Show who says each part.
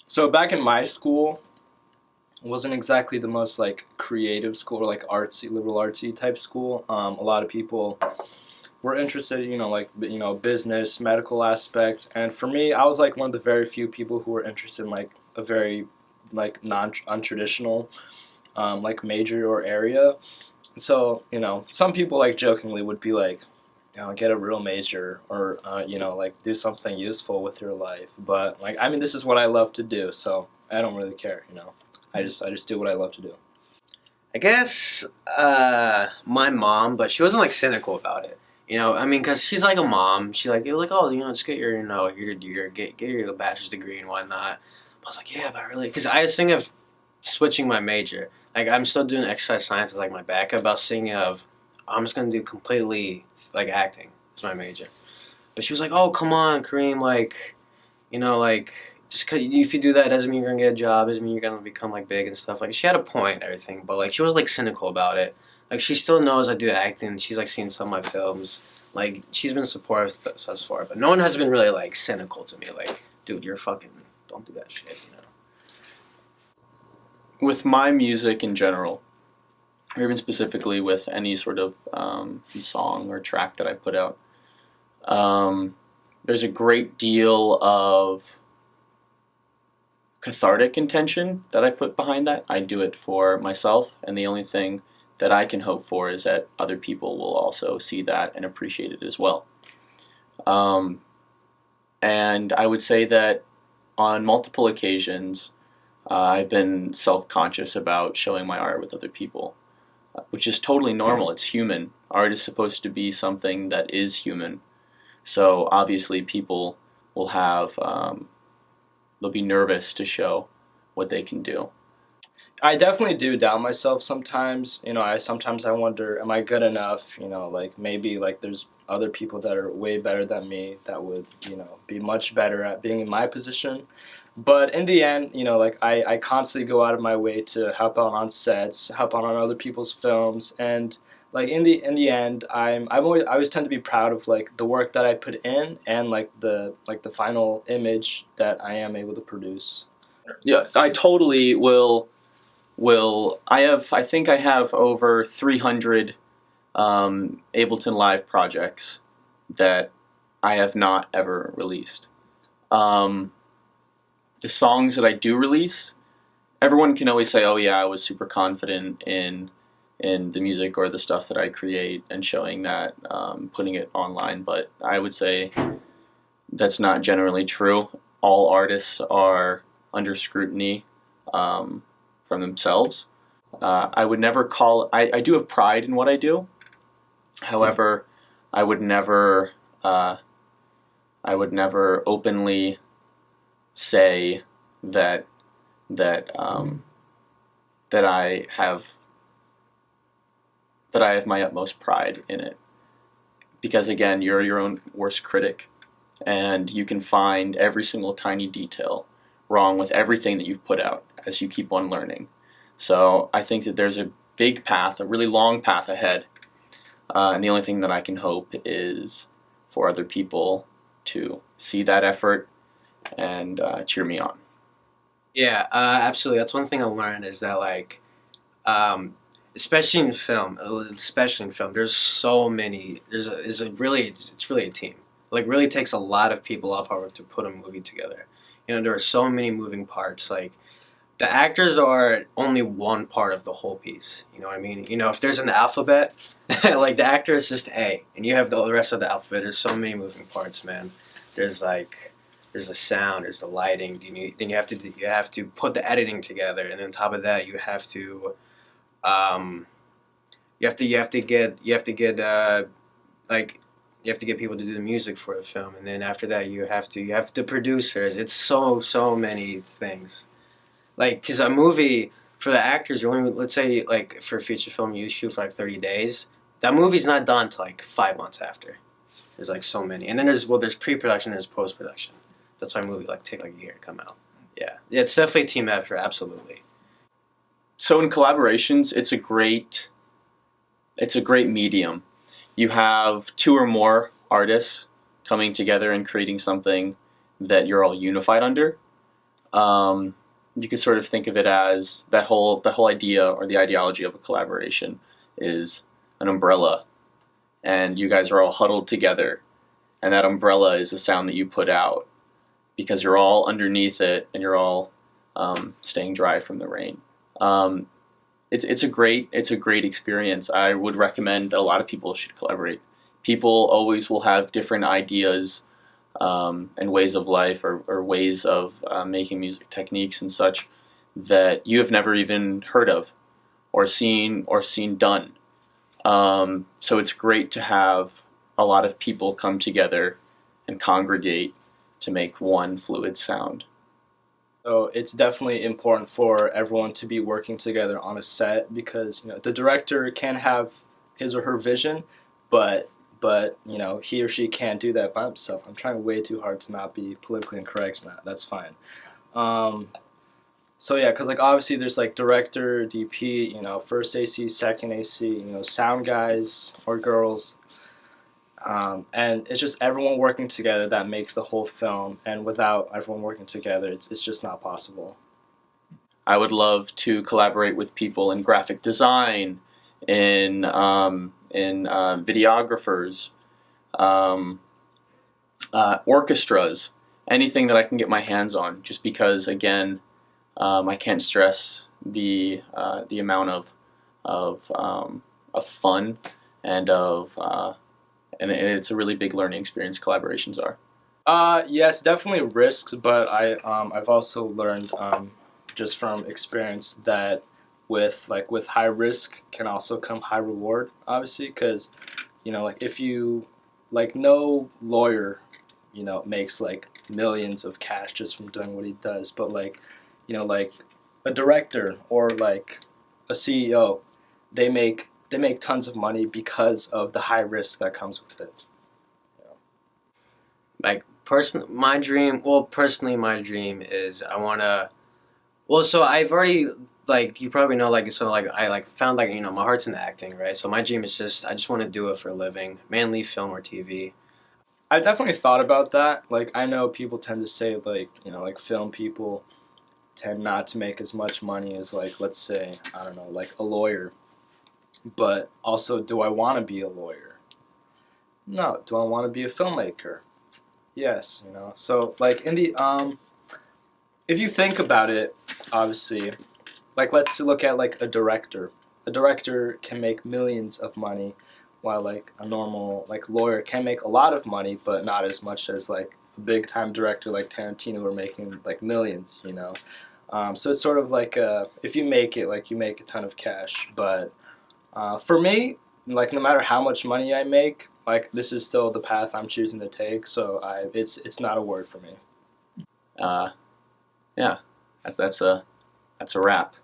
Speaker 1: So back in my school, it wasn't exactly the most like creative school or like artsy, liberal artsy type school. A lot of people were interested, like business, medical aspects, and for me, I was like one of the very few people who were interested in like a very like non untraditional like major or area. So some people like jokingly would be like, get a real major or like do something useful with your life. But like I mean, this is what I love to do, so I don't really care. I just do what I love to do.
Speaker 2: I guess my mom, but she wasn't like cynical about it. I mean, cause she's like a mom. She like you're like, oh, just get get your bachelor's degree and whatnot. I was like, yeah, but I really, cause I was thinking of switching my major. Like I'm still doing exercise science as like my backup. I was thinking of I'm just gonna do completely like acting as my major. But she was like, oh, come on, Kareem, like, like just 'cause if you do that doesn't mean you're gonna get a job, doesn't mean you're gonna become like big and stuff. Like she had a point and everything, but like she was like cynical about it. Like she still knows I do acting. She's like seen some of my films. Like she's been supportive thus far, but no one has been really like cynical to me. Like, dude, you're fucking don't do that shit.
Speaker 3: With my music in general, or even specifically with any sort of song or track that I put out, there's a great deal of cathartic intention that I put behind that. I do it for myself, and the only thing that I can hope for is that other people will also see that and appreciate it as well. Um, and I would say that on multiple occasions, I've been self-conscious about showing my art with other people, which is totally normal. It's human. Art is supposed to be something that is human. So obviously people will have, they'll be nervous to show what they can do.
Speaker 1: I definitely do doubt myself sometimes. I wonder, am I good enough? Like maybe like there's other people that are way better than me that would, be much better at being in my position. But in the end, like I constantly go out of my way to help out on sets, help out on other people's films, and like in the end, I always tend to be proud of like the work that I put in and like the final image that I am able to produce.
Speaker 3: Yeah, I totally will. I think I have over 300 Ableton Live projects that I have not ever released. Um, the songs that I do release, everyone can always say, "Oh yeah, I was super confident in the music or the stuff that I create and showing that, putting it online." But I would say that's not generally true. All artists are under scrutiny from themselves. I would never call. I do have pride in what I do. However, I would never. I would never openly say that that I have my utmost pride in it, because again, you're your own worst critic, and you can find every single tiny detail wrong with everything that you've put out as you keep on learning. So I think that there's a big path, a really long path ahead, and the only thing that I can hope is for other people to see that effort and cheer me on.
Speaker 2: Yeah, absolutely. That's one thing I learned is that like, um, especially in film, there's so many. It's really a team. Like really takes a lot of people off hard work to put a movie together. There are so many moving parts. Like the actors are only one part of the whole piece. You know what I mean? If there's an alphabet, like the actor is just A, and you have the rest of the alphabet. There's so many moving parts, man. There's like there's the sound, there's the lighting. Then you have to put the editing together, and then on top of that, um, you have to get like you have to get people to do the music for the film, and then after that, you have the producers. It's so many things. Like, cause a movie for the actors, you only let's say like for a feature film, you shoot for like 30 days. That movie's not done till like 5 months after. There's like so many, and then there's pre-production, there's post-production. That's why a movie like take like a year to come out. Yeah, it's definitely a team effort, absolutely.
Speaker 3: So in collaborations, it's a great medium. You have two or more artists coming together and creating something that you're all unified under. You can sort of think of it as that whole idea or the ideology of a collaboration is an umbrella, and you guys are all huddled together, and that umbrella is the sound that you put out because you're all underneath it and you're all staying dry from the rain. It's a great experience. I would recommend that a lot of people should collaborate. People always will have different ideas and ways of life or ways of making music techniques and such that you have never even heard of or seen done. So it's great to have a lot of people come together and congregate to make one fluid sound.
Speaker 1: So it's definitely important for everyone to be working together on a set because the director can have his or her vision, but he or she can't do that by himself. I'm trying way too hard to not be politically incorrect. That's fine. So yeah, because obviously there's director, DP, first AC, second AC, sound guys or girls. And it's just everyone working together that makes the whole film. And without everyone working together, it's just not possible.
Speaker 3: I would love to collaborate with people in graphic design, in videographers, orchestras, anything that I can get my hands on. Just because, again, I can't stress the amount of fun and and it's a really big learning experience. Collaborations are.
Speaker 1: Yes, definitely risks, but I've also learned just from experience that with high risk can also come high reward. Obviously, because if you no lawyer makes millions of cash just from doing what he does, but a director or a CEO, they make tons of money because of the high risk that comes with it.
Speaker 2: Personally, my dream is I want to. Well, so I've already you probably know I found my heart's in acting, right? So my dream is I just want to do it for a living, mainly film or TV.
Speaker 1: I definitely thought about that. I know people tend to say film people tend not to make as much money as let's say I don't know a lawyer. But also, do I want to be a lawyer? No. Do I want to be a filmmaker? Yes. So in the if you think about it, obviously, let's look at a director. A director can make millions of money, while a normal lawyer can make a lot of money, but not as much as a big time director like Tarantino are making millions. So it's sort of if you make it, you make a ton of cash, but. For me, no matter how much money I make, this is still the path I'm choosing to take. So it's not a word for me.
Speaker 3: Yeah, that's a wrap.